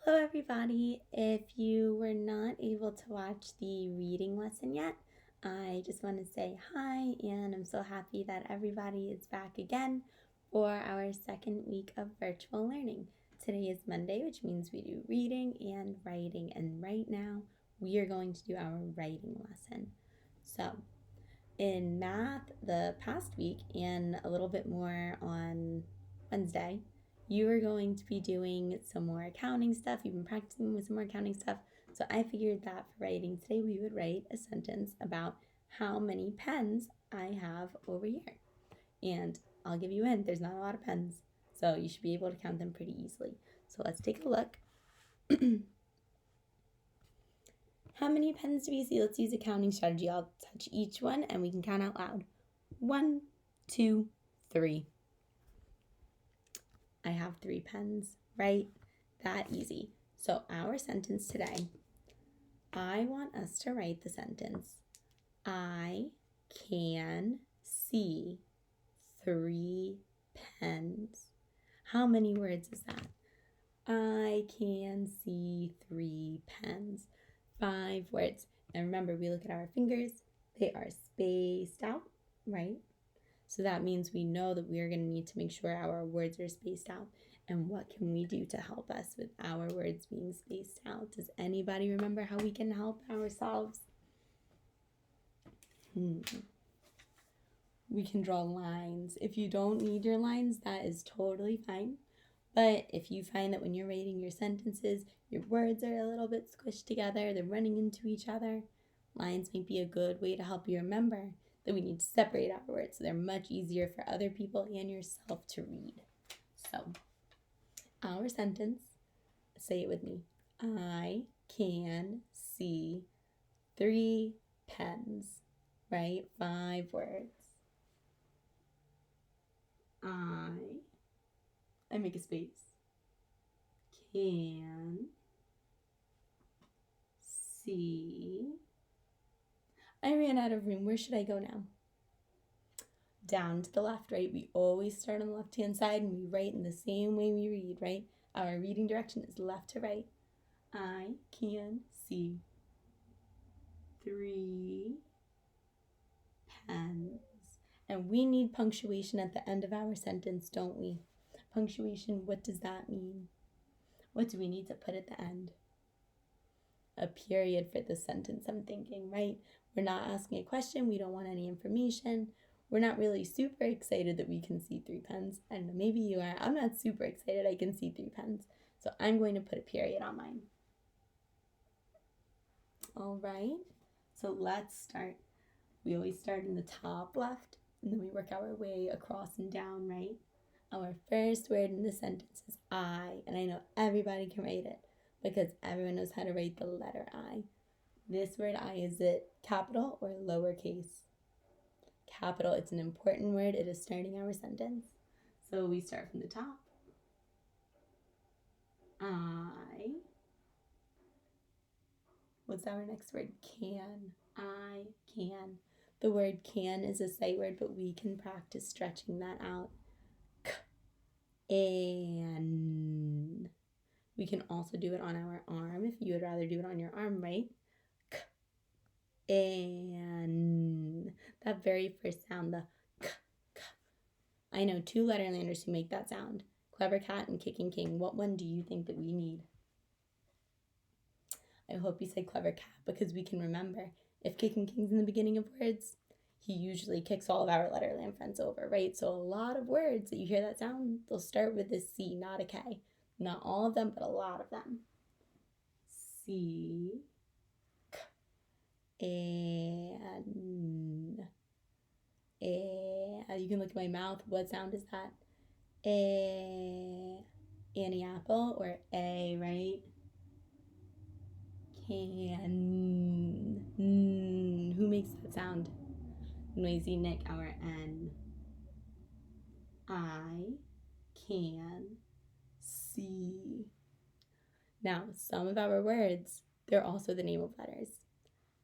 Hello, everybody. If you were not able to watch the reading lesson yet, I just want to say hi, and I'm so happy that everybody is back again for our second week of virtual learning. Today is Monday, which means we do reading and writing, and right now we are going to do our writing lesson. So, in math, the past week and a little bit more on Wednesday, you are going to be doing some more accounting stuff. You've been practicing with some more accounting stuff. So I figured that for writing today, we would write a sentence about how many pens I have over here. And I'll give you in, there's not a lot of pens. So you should be able to count them pretty easily. So let's take a look. How many pens do we see? Let's use a counting strategy. I'll touch each one and we can count out loud. 1, 2, 3. I have 3 pens, right? That easy. So our sentence today, I want us to write the sentence, I can see 3 pens. How many words is that? I can see 3 pens. 5 words. And remember, we look at our fingers. They are spaced out, right? So that means we know that we are going to need to make sure our words are spaced out. And what can we do to help us with our words being spaced out? Does anybody remember how we can help ourselves? We can draw lines. If you don't need your lines, that is totally fine. But if you find that when you're writing your sentences, your words are a little bit squished together, they're running into each other, lines might be a good way to help you remember that we need to separate our words so they're much easier for other people and yourself to read. So, our sentence, say it with me. I can see 3 pens, right? 5 words. I make a space. Can see. I ran out of room. Where should I go now? Down to the left, right? We always start on the left-hand side and we write in the same way we read, right? Our reading direction is left to right. I can see 3 pens. And we need punctuation at the end of our sentence, don't we? Punctuation, what does that mean? What do we need to put at the end? A period for the sentence, I'm thinking, right? We're not asking a question. We don't want any information. We're not really super excited that we can see 3 pens. I don't know, maybe you are. I'm not super excited I can see 3 pens. So I'm going to put a period on mine. All right, so let's start. We always start in the top left, and then we work our way across and down, right? Our first word in the sentence is I, and I know everybody can write it because everyone knows how to write the letter I. This word I, is it capital or lowercase? Capital. It's an important word. It is starting our sentence. So we start from the top. I. What's our next word? Can. I can. The word can is a sight word, but we can practice stretching that out. K-an. We can also do it on our arm if you would rather do it on your arm, right? K-an. That very first sound, the k, k. I know 2 letterlanders who make that sound. Clever Cat and Kicking King. What one do you think that we need? I hope you say Clever Cat because we can remember. If Kicking King's in the beginning of words, he usually kicks all of our letterland friends over, right? So a lot of words that you hear that sound, they'll start with this C, not a K. Not all of them, but a lot of them. C, K, and you can look at my mouth. What sound is that? Annie apple or A, right? Can. Who makes that sound? Noisy Nick, our N. I can see. Now, some of our words, they're also the name of letters.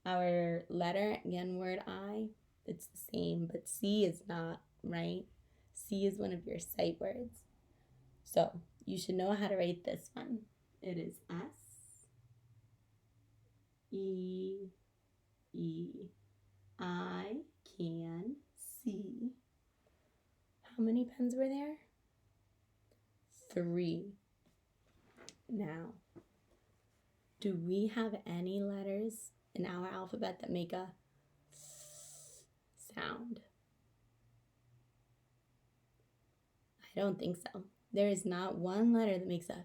Our letter and word I, it's the same, but C is not, right? C is one of your sight words. So you should know how to write this one. It is E, E. I can see. How many pens were there? 3. Now, do we have any letters in our alphabet that make a sound? I don't think so. There is not one letter that makes a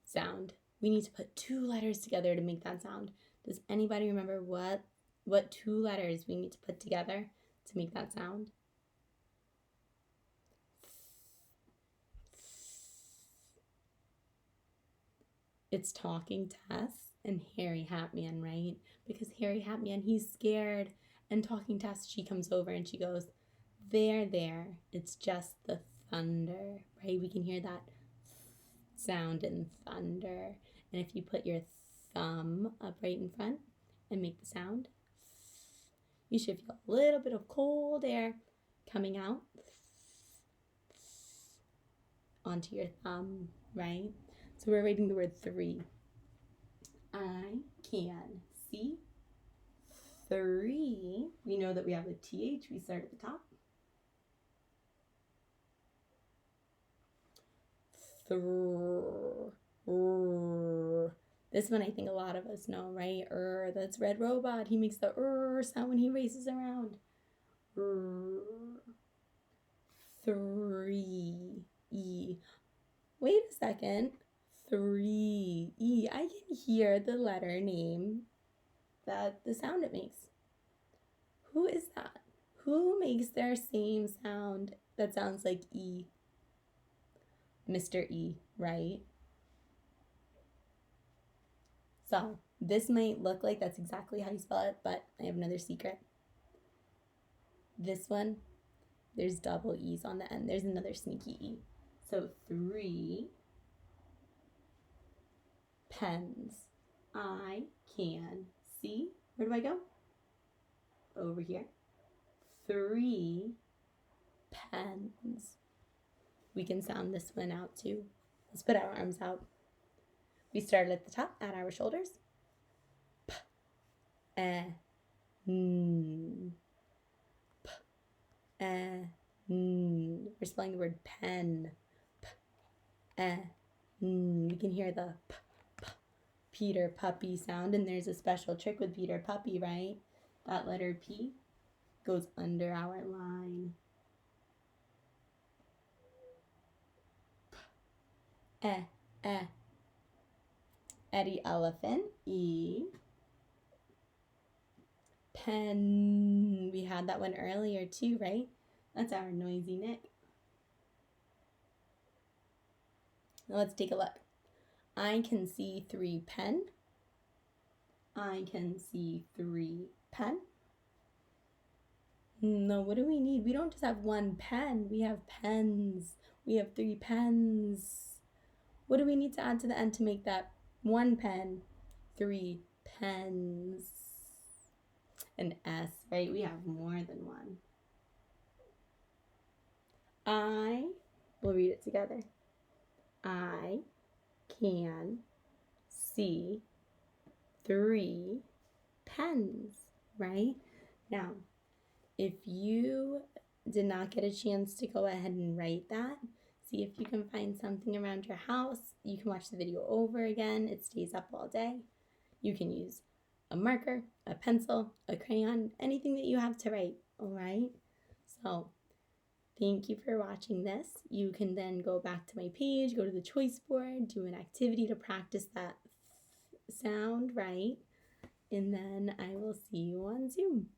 sound. We need to put 2 letters together to make that sound. Does anybody remember what 2 letters we need to put together to make that sound? It's Talking Tess and Harry Hatman, right? Because Harry Hatman, he's scared, and Talking Tess, she comes over and she goes, there, it's just the thunder, right? We can hear that sound in thunder. And if you put your thumb up right in front and make the sound, you should feel a little bit of cold air coming out onto your thumb, right? So we're writing the word 3. I can see 3. We know that we have a TH. We start at the top. This one I think a lot of us know, right? That's Red Robot. He makes the sound when he races around. 3. E. Wait a second. 3. E. I can hear the letter name, the sound it makes. Who is that? Who makes their same sound that sounds like E? Mr. E, right? So this might look like that's exactly how you spell it, but I have another secret. This one, there's double E's on the end. There's another sneaky E. So 3 pens. I can see. Where do I go? Over here. 3 pens. We can sound this one out too. Let's put our arms out. We start at the top, at our shoulders. P, n. P, n. We're spelling the word pen. P, n. We can hear the p, Peter Puppy sound, and there's a special trick with Peter Puppy, right? That letter P goes under our line. P, Eddie Elephant, E. Pen. We had that one earlier too, right? That's our noisy Nick. Now let's take a look. I can see 3 pen. I can see 3 pen. No, what do we need? We don't just have 1 pen. We have pens. We have 3 pens. What do we need to add to the end to make that 1 pen? 3 pens. An S, right? We have more than 1. We'll read it together. I can see 3 pens, right? Now, if you did not get a chance to go ahead and write that, see if you can find something around your house. You can watch the video over again. It stays up all day. You can use a marker, a pencil, a crayon, anything that you have to write, all right? So thank you for watching this. You can then go back to my page, go to the choice board, do an activity to practice that sound, right? And then I will see you on Zoom.